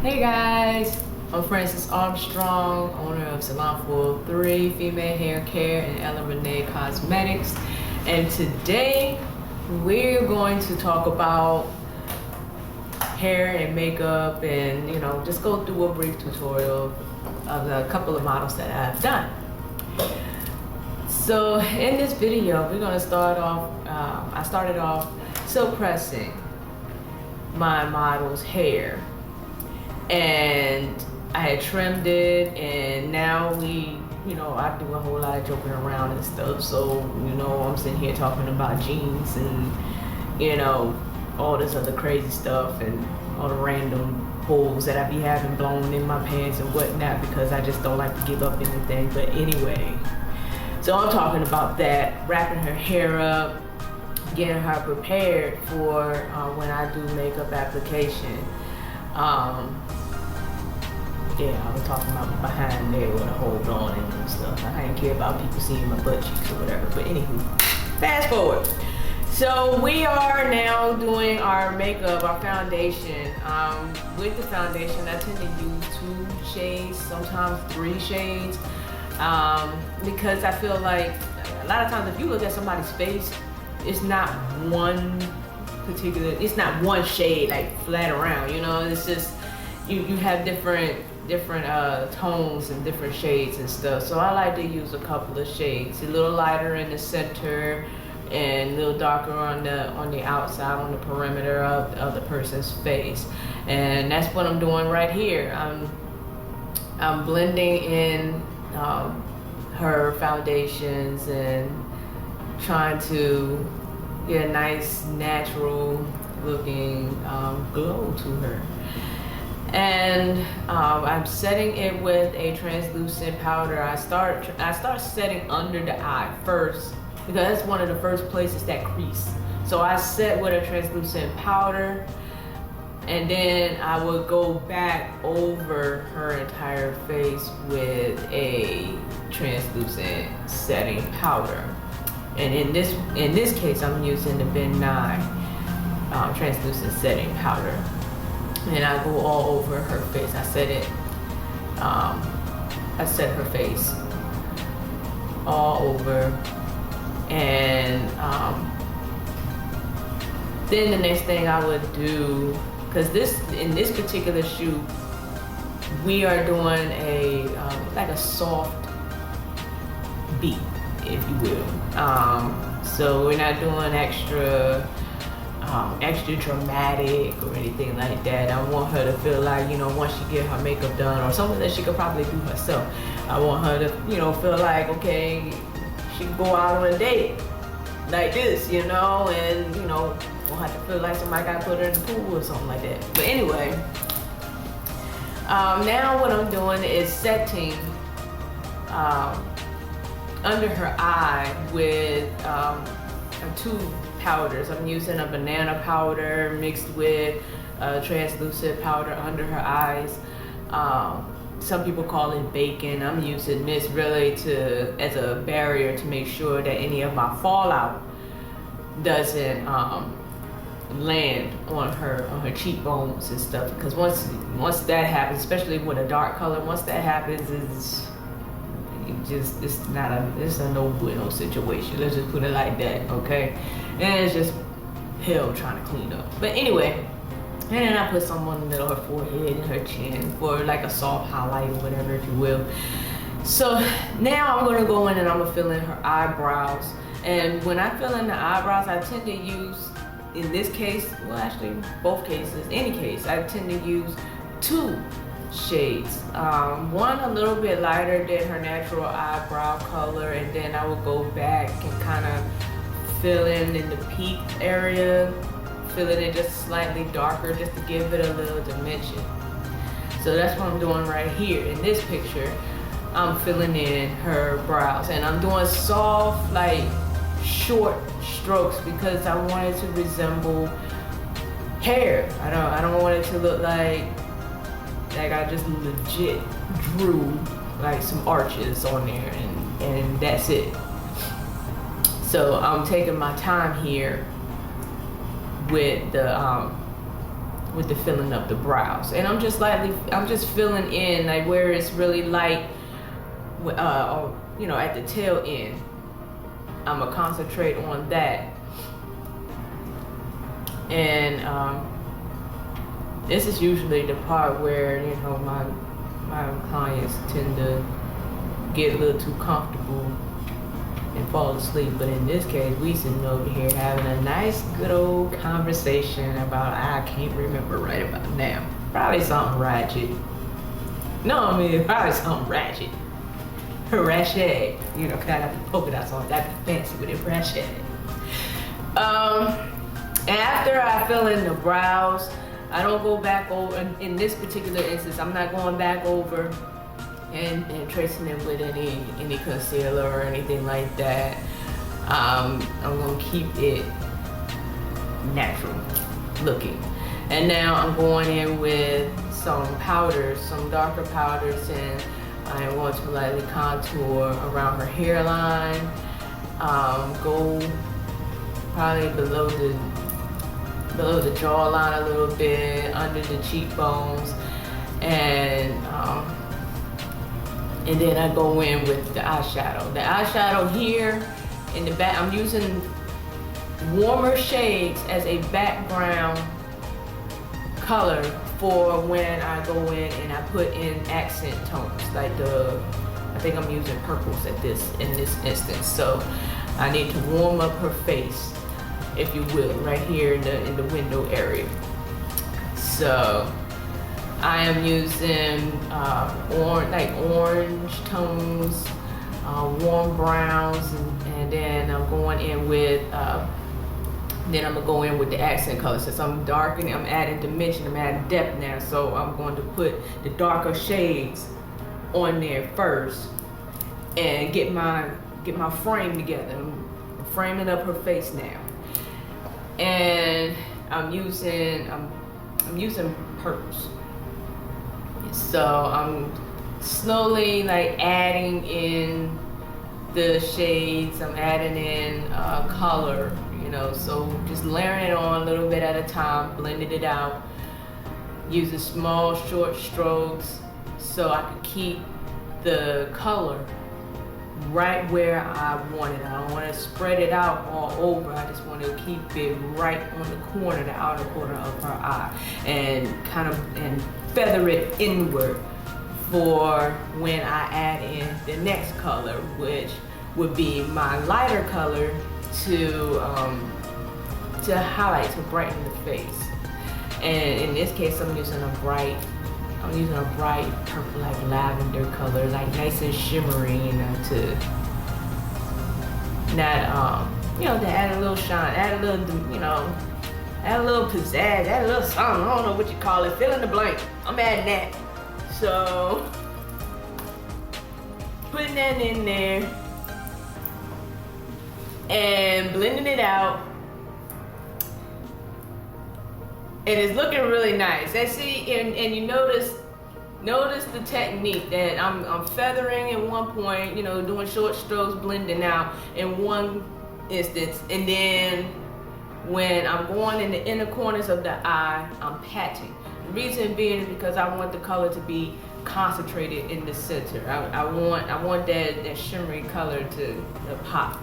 Hey guys, I'm Frances Armstrong, owner of Salon 403 Female Hair Care and Ella Renee Cosmetics. And today we're going to talk about hair and makeup and just go through a brief tutorial of a couple of models that I've done. So in this video, we're going to start off, I started off silk pressing my model's hair. And I had trimmed it, and now I do a whole lot of joking around and stuff. So, I'm sitting here talking about jeans and, all this other crazy stuff and all the random holes that I be having blown in my pants and whatnot because I just don't like to give up anything. But anyway, so I'm talking about that, wrapping her hair up, getting her prepared for when I do makeup application. Yeah, I was talking about behind there with a hold on it and stuff. I didn't care about people seeing my butt cheeks or whatever. But anywho, fast forward. So we are now doing our makeup, our foundation. With the foundation, I tend to use 2 shades, sometimes 3 shades, because I feel like a lot of times if you look at somebody's face, it's not one shade like flat around. It's just you have different tones and different shades and stuff. So I like to use a couple of shades, a little lighter in the center and a little darker on the outside, on the perimeter of the person's face. And that's what I'm doing right here. I'm blending in her foundations and trying to get a nice natural looking glow to her. And I'm setting it with a translucent powder. I start setting under the eye first because that's one of the first places that crease. So I set with a translucent powder, and then I would go back over her entire face with a translucent setting powder. And in this case, I'm using the Ben Nye translucent setting powder. And I go all over her face. I set her face all over. And then the next thing I would do, because in this particular shoot, we are doing like a soft beat, if you will. So we're not doing extra dramatic or anything like that. I want her to feel like, once she get her makeup done, or something that she could probably do herself, I want her to, feel like, okay, she can go out on a date like this, and, won't have to feel like somebody got to put her in the pool or something like that. But anyway, now what I'm doing is setting under her eye with 2 powders. I'm using a banana powder mixed with a translucent powder under her eyes. Some people call it bacon. I'm using this really as a barrier to make sure that any of my fallout doesn't land on her cheekbones and stuff. Because once that happens, especially with a dark color, once that happens, it's a no bueno situation. Let's just put it like that, okay? And it's just hell trying to clean up. But anyway, and then I put some on the middle of her forehead and her chin for like a soft highlight or whatever, if you will. So now I'm gonna go in and I'm gonna fill in her eyebrows. And when I fill in the eyebrows, I tend to use, in this case, well actually both cases, any case, I tend to use 2 shades. One a little bit lighter than her natural eyebrow color, and then I will go back and kind of fill in the peak area, fill it in just slightly darker just to give it a little dimension. So that's what I'm doing right here. In this picture, I'm filling in her brows, and I'm doing soft, like short strokes because I want it to resemble hair. I don't want it to look like I just legit drew like some arches on there and that's it. So I'm taking my time here with the with the filling of the brows. And I'm just filling in like where it's really light, or, you know, at the tail end. I'm gonna concentrate on that. And this is usually the part where, you know, my clients tend to get a little too comfortable and fall asleep. But in this case, we sitting over here having a nice good old conversation about, I can't remember right about now. Probably something ratchet. No, I mean, probably something ratchet. Ratchet. You know, kind of polka dots on. That'd be fancy with it, ratchet. After I fill in the brows, I don't go back over, in this particular instance, I'm not going back over and tracing it with any concealer or anything like that. I'm gonna keep it natural looking. And now I'm going in with some powders, some darker powders, and I am going to lightly contour around her hairline. Go probably below the jawline a little bit, under the cheekbones, and then I go in with the eyeshadow. The eyeshadow here in the back, I'm using warmer shades as a background color for when I go in and I put in accent tones, like I think I'm using purples in this instance. So I need to warm up her face, if you will, right here in the window area. So I am using orange tones, warm browns, and then I'm going in with then I'm gonna go in with the accent color. Since I'm darkening, I'm adding dimension, I'm adding depth now. So I'm going to put the darker shades on there first and get my frame together. I'm framing up her face now. And I'm using purples. So I'm slowly like adding in the shades. I'm adding in color, you know. So just layering it on a little bit at a time, blending it out. Using small, short strokes so I can keep the color right where I want it. I don't want to spread it out all over. I just want to keep it right on the corner, the outer corner of her eye, and and feather it inward for when I add in the next color, which would be my lighter color to highlight, to brighten the face. And in this case, I'm using a bright purple, like lavender color, like nice and shimmery, you know, to add a little shine, add a little, you know, add a little pizzazz, add a little something. I don't know what you call it. Fill in the blank. I'm adding that. So putting that in there and blending it out. And it's looking really nice. And see, and you notice the technique that I'm feathering in one point, you know, doing short strokes, blending out in one instance, and then when I'm going in the inner corners of the eye, I'm patching. The reason being is because I want the color to be concentrated in the center. I want that shimmery color to pop.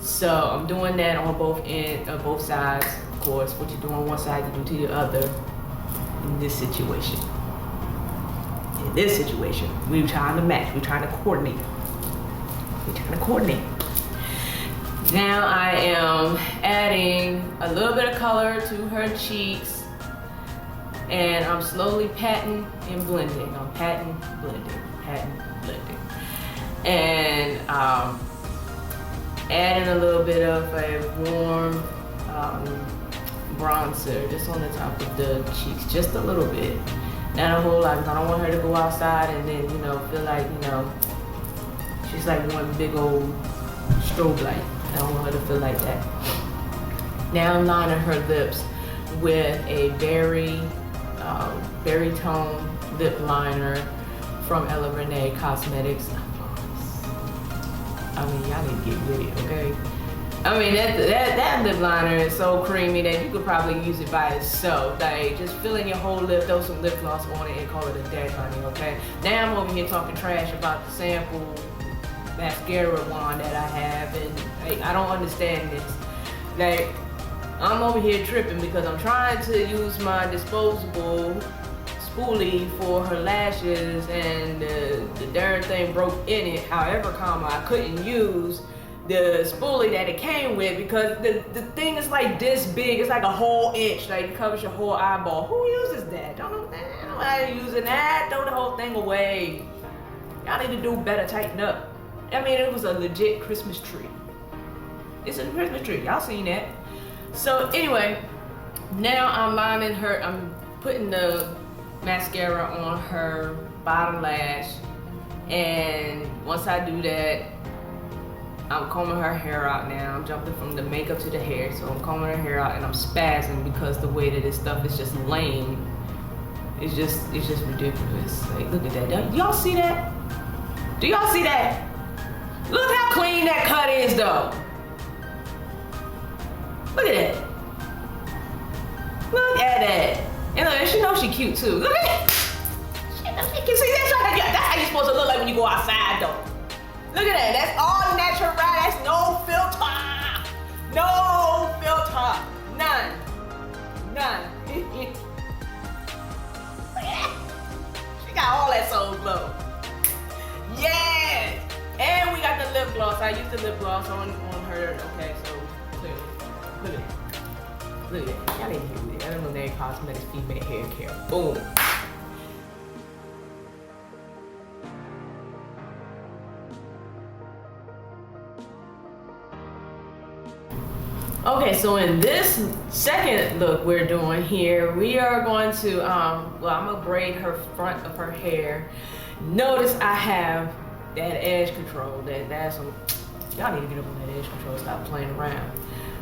So I'm doing that on both sides. Of course, what you do on one side, you do to the other. In this situation, we're trying to match. We're trying to coordinate. Now I am adding a little bit of color to her cheeks, and I'm slowly patting and blending. I'm patting, blending, and adding a little bit of a warm bronzer just on the top of the cheeks, just a little bit, not a whole lot, because I don't want her to go outside and then, you know, feel like, you know, she's like one big old strobe light. I don't want her to feel like that. Now I'm lining her lips with a berry tone lip liner from Ella Renee Cosmetics. I mean, y'all need to get with it, okay? I mean, that lip liner is so creamy that you could probably use it by itself. Like, just fill in your whole lip, throw some lip gloss on it, and call it a day, honey, okay? Now I'm over here talking trash about the sample mascara wand that I have, and like, I don't understand this. Like, I'm over here tripping because I'm trying to use my disposable spoolie for her lashes, and the darn thing broke in it. However, I couldn't use the spoolie that it came with because the thing is like this big. It's like a whole inch, like it covers your whole eyeball. Who uses that? Nobody using that. Throw the whole thing away. Y'all need to do better, tighten up. I mean, it was a legit Christmas tree. It's a Christmas tree, y'all seen that. So anyway, now I'm putting the mascara on her bottom lash, and once I do that, I'm combing her hair out now. I'm jumping from the makeup to the hair, so I'm combing her hair out and I'm spazzing because the way that this stuff is just lame. It's just ridiculous. Like, look at that. Y'all see that? Do y'all see that? Look how clean that cut is though. Look at that. Look at that. And look, she knows she cute too. Look at that. She knows she cute. See, that's how you're supposed to look like when you go outside though. Look at that. That's all natural. That's no filter. No filter. None. Look at that. She got all that soul glow. Yes. And we got the lip gloss. I used the lip gloss on her. Okay, so clearly. Look at that. Look at that. Y'all didn't hear me. Elemenary Cosmetics Female Hair Care. Boom. Okay, so in this second look we're doing here, we are going to, I'm gonna braid her front of her hair. Notice I have that edge control. That's some, y'all need to get up on that edge control, stop playing around.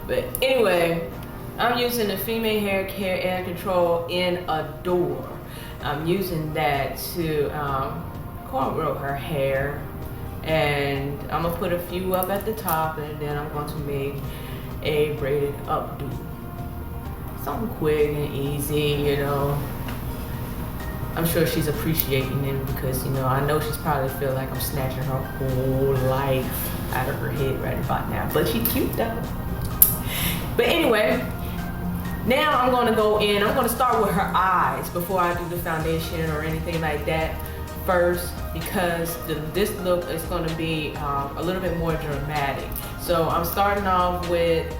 But anyway, I'm using the Female Hair Care Edge Control in Adore. I'm using that to cornrow her hair, and I'm gonna put a few up at the top, and then I'm going to make a braided updo. Something quick and easy, you know. I'm sure she's appreciating it because, you know, I know she's probably feel like I'm snatching her whole life out of her head right about now. But she's cute though. But anyway, now I'm gonna go in, I'm gonna start with her eyes before I do the foundation or anything like that first, because this look is gonna be a little bit more dramatic. So I'm starting off with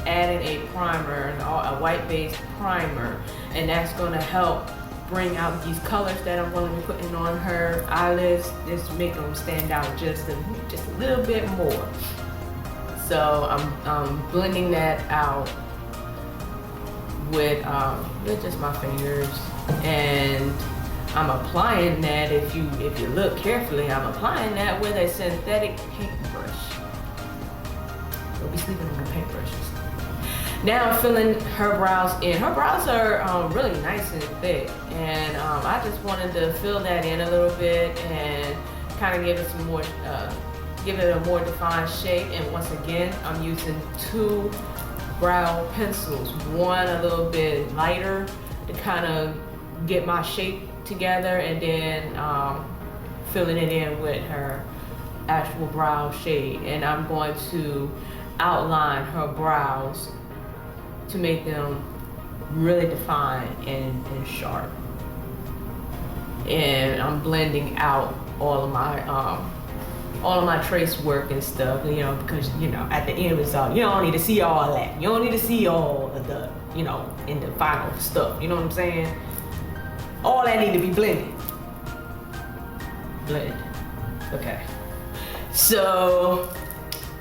adding a primer, a white-based primer, and that's gonna help bring out these colors that I'm going to be putting on her eyelids. Just make them stand out just a little bit more. So I'm blending that out with just my fingers, and I'm applying that. If you look carefully, I'm applying that with a synthetic paintbrush. Don't be sleeping on the paintbrushes. Now I'm filling her brows in. Her brows are really nice and thick, and I just wanted to fill that in a little bit and kind of give it some more, give it a more defined shape. And once again, I'm using 2 brow pencils, one a little bit lighter to kind of get my shape together, and then filling it in with her actual brow shade. And I'm going to outline her brows to make them really defined and sharp. And I'm blending out all of my trace work and stuff, you know, because, you know, at the end result, you don't need to see all that. You don't need to see all of the, you know, in the final stuff. You know what I'm saying? All that need to be blended. Blended. Okay. So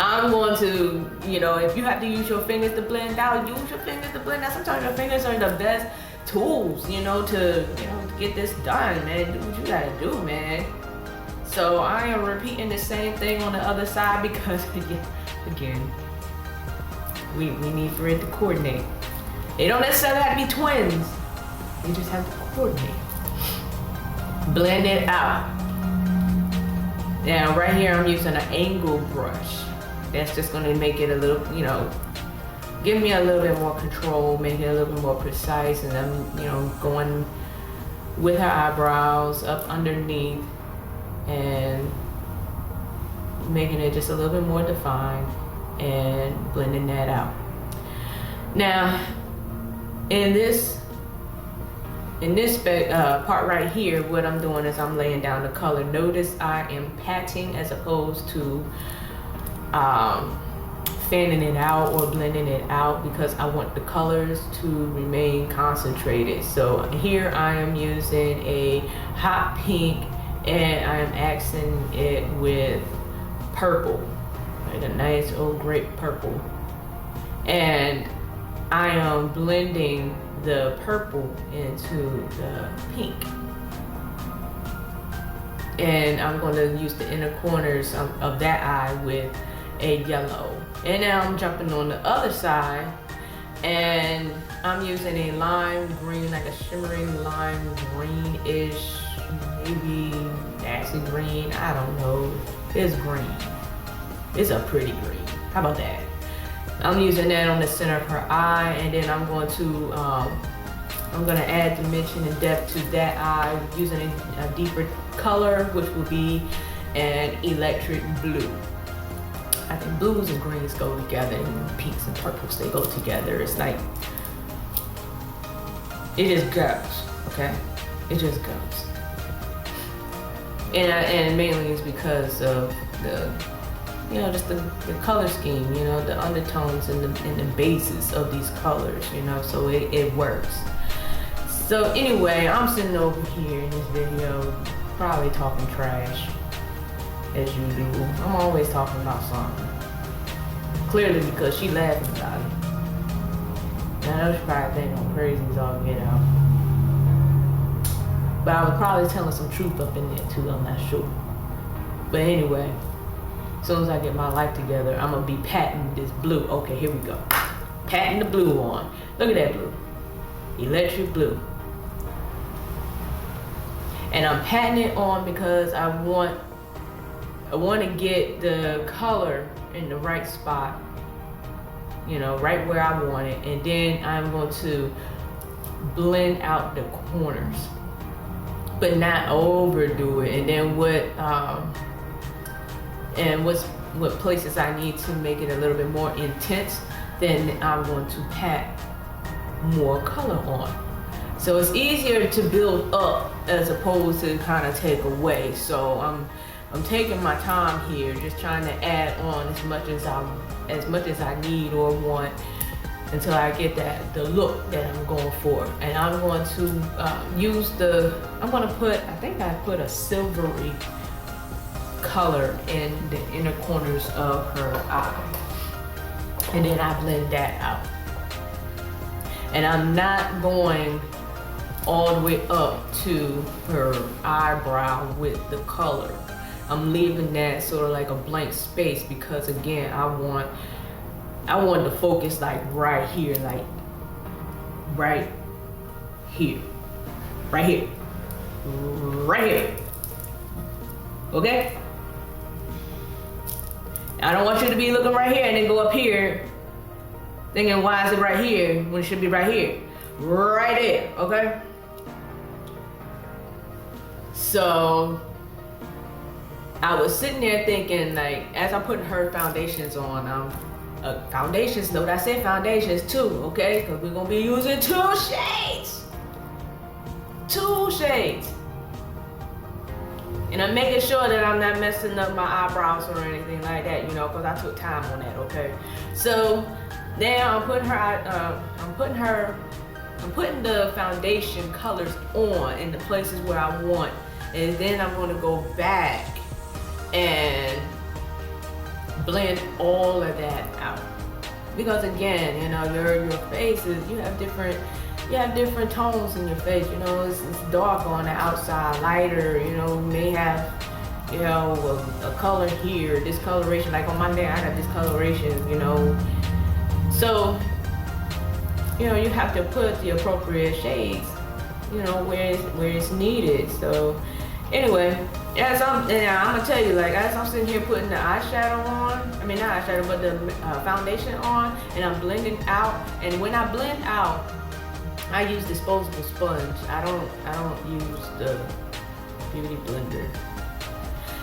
I'm going to, you know, if you have to use your fingers to blend out, use your fingers to blend out. Sometimes your fingers are the best tools, you know, to get this done, man. Do what you gotta do, man. So I am repeating the same thing on the other side because, again, we need for it to coordinate. They don't necessarily have to be twins. They just have to coordinate. Blend it out. Now right here I'm using an angle brush. That's just gonna make it a little, you know, give me a little bit more control, make it a little bit more precise. And I'm, you know, going with her eyebrows up underneath and making it just a little bit more defined and blending that out. Now, in this part right here, what I'm doing is I'm laying down the color. Notice I am patting as opposed to fanning it out or blending it out, because I want the colors to remain concentrated. So here I am using a hot pink and I am accenting it with purple, like a nice old grape purple. And I am blending the purple into the pink. And I'm going to use the inner corners of that eye with a yellow. And now I'm jumping on the other side and I'm using a lime green, like a shimmering lime green-ish, maybe acid green, I don't know. It's green. It's a pretty green. How about that? I'm using that on the center of her eye, and then I'm going to add dimension and depth to that eye using a deeper color, which will be an electric blue. I think blues and greens go together, and pinks and purples, they go together. It's like, it just goes, okay? It just goes. And mainly it's because of the, you know, just the color scheme, you know, the undertones and the bases of these colors, you know, so it works. So anyway, I'm sitting over here in this video, probably talking trash, as usual. I'm always talking about something. Clearly because she laughing about it. And I know she probably think I'm crazy as all get out. But I was probably telling some truth up in there too, I'm not sure. But anyway, as soon as I get my life together, I'm gonna be patting this blue. Okay, here we go. Patting the blue on. Look at that blue. Electric blue. And I'm patting it on because I want to get the color in the right spot, you know, right where I want it. And then I'm going to blend out the corners, but not overdo it. And then what places I need to make it a little bit more intense, then I'm going to pat more color on. So it's easier to build up as opposed to kind of take away. So I'm taking my time here, just trying to add on as much as I need or want until I get the look that I'm going for. And I'm going to I think I put a silvery color in the inner corners of her eye. And then I blend that out. And I'm not going all the way up to her eyebrow with the color. I'm leaving that sort of like a blank space because again, I want to focus like right here, like right here, right here, right here. Okay? I don't want you to be looking right here and then go up here thinking, why is it right here when it should be right here? Right there, okay? So I was sitting there thinking, like, as I'm putting her foundations on, foundations, note I said foundations too, okay? Because we're gonna be using 2 shades. 2 shades. And I'm making sure that I'm not messing up my eyebrows or anything like that, you know, because I took time on that, okay? So now I'm putting the foundation colors on in the places where I want, and then I'm going to go back and blend all of that out. Because again, you know, your faces, you have different tones in your face. You know, it's dark on the outside, lighter. You know, may have, you know, a color here, discoloration. Like on my neck, I got discoloration. You know, so you know, you have to put the appropriate shades, you know, where it's needed. So anyway, As I'm gonna tell you, like as I'm sitting here putting the eyeshadow on, I mean not eyeshadow, but the foundation on, and I'm blending out. And when I blend out, I use disposable sponge. I don't use the beauty blender.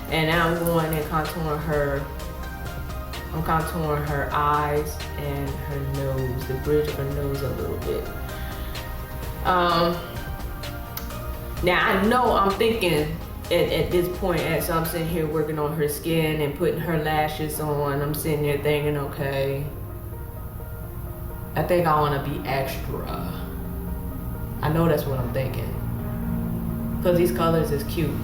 And now I'm going and contouring her. I'm contouring her eyes and her nose, the bridge of her nose a little bit. Now I know I'm thinking at this point, as I'm sitting here working on her skin and putting her lashes on, I'm sitting there thinking, okay, I think I want to be extra. I know that's what I'm thinking. Because these colors is cute.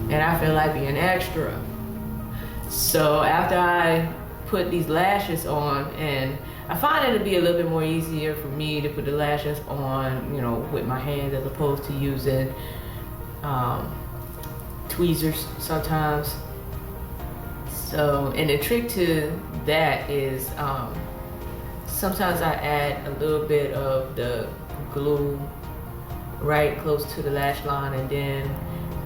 And I feel like being extra. So after I put these lashes on, and I find it to be a little bit more easier for me to put the lashes on, you know, with my hands as opposed to using tweezers sometimes. So, and the trick to that is sometimes I add a little bit of the glue right close to the lash line, and then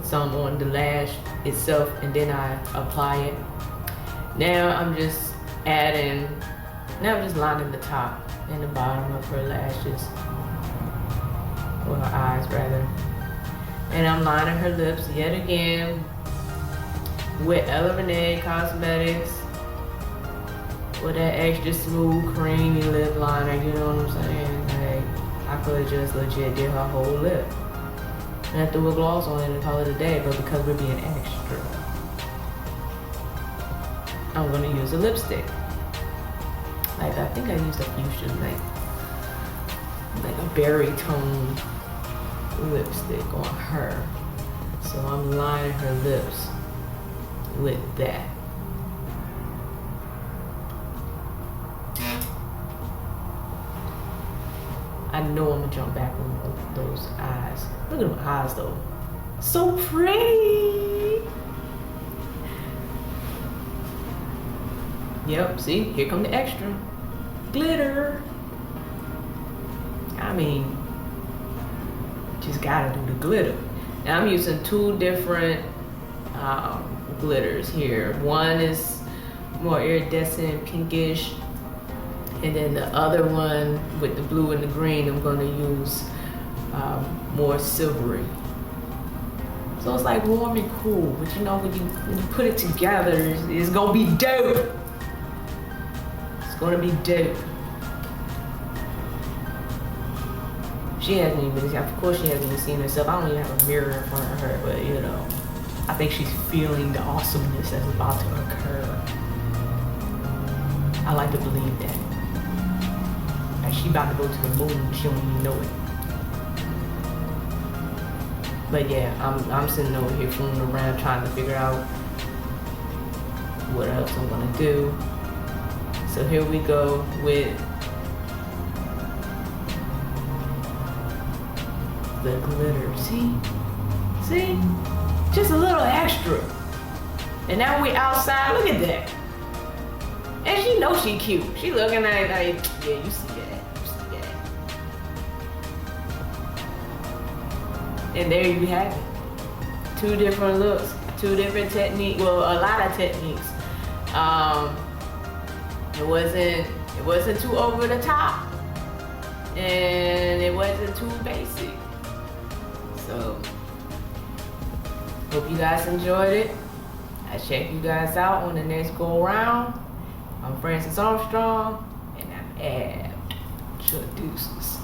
some on the lash itself, and then I apply it. Now I'm just lining the top and the bottom of her lashes, or her eyes rather. And I'm lining her lips yet again with Ella Renee Cosmetics with that extra smooth creamy lip liner, you know what I'm saying? Like, I could just legit did her whole lip. And I threw a gloss on it and call it a day, but because we're being extra, I'm gonna use a lipstick. Like, I think I used a fuchsia, like a berry tone lipstick on her. So I'm lining her lips with that. I know I'm gonna jump back on those eyes. Look at my eyes though. So pretty. Yep, see, here come the extra glitter. I mean, just gotta do the glitter. Now I'm using two different glitters here. One is more iridescent pinkish, and then the other one with the blue and the green, I'm gonna use more silvery. So it's like warm and cool, but you know, when you put it together, it's gonna be dope. It's gonna be dope. She hasn't even, of course she hasn't even seen herself. I don't even have a mirror in front of her, but you know, I think she's feeling the awesomeness that's about to occur. I like to believe that. Like she about to go to the moon, she don't even know it. But yeah, I'm sitting over here fooling around trying to figure out what else I'm gonna do. So here we go with the glitter. See? Just a little extra. And now we outside, look at that. And she knows she cute. She looking at it like, yeah, you see that. And there you have it. Two different looks, two different techniques. Well, a lot of techniques. It wasn't too over the top, and it wasn't too basic. So, hope you guys enjoyed it. I check you guys out on the next go around. I'm Francis Armstrong, and I'm Ab. Deuces.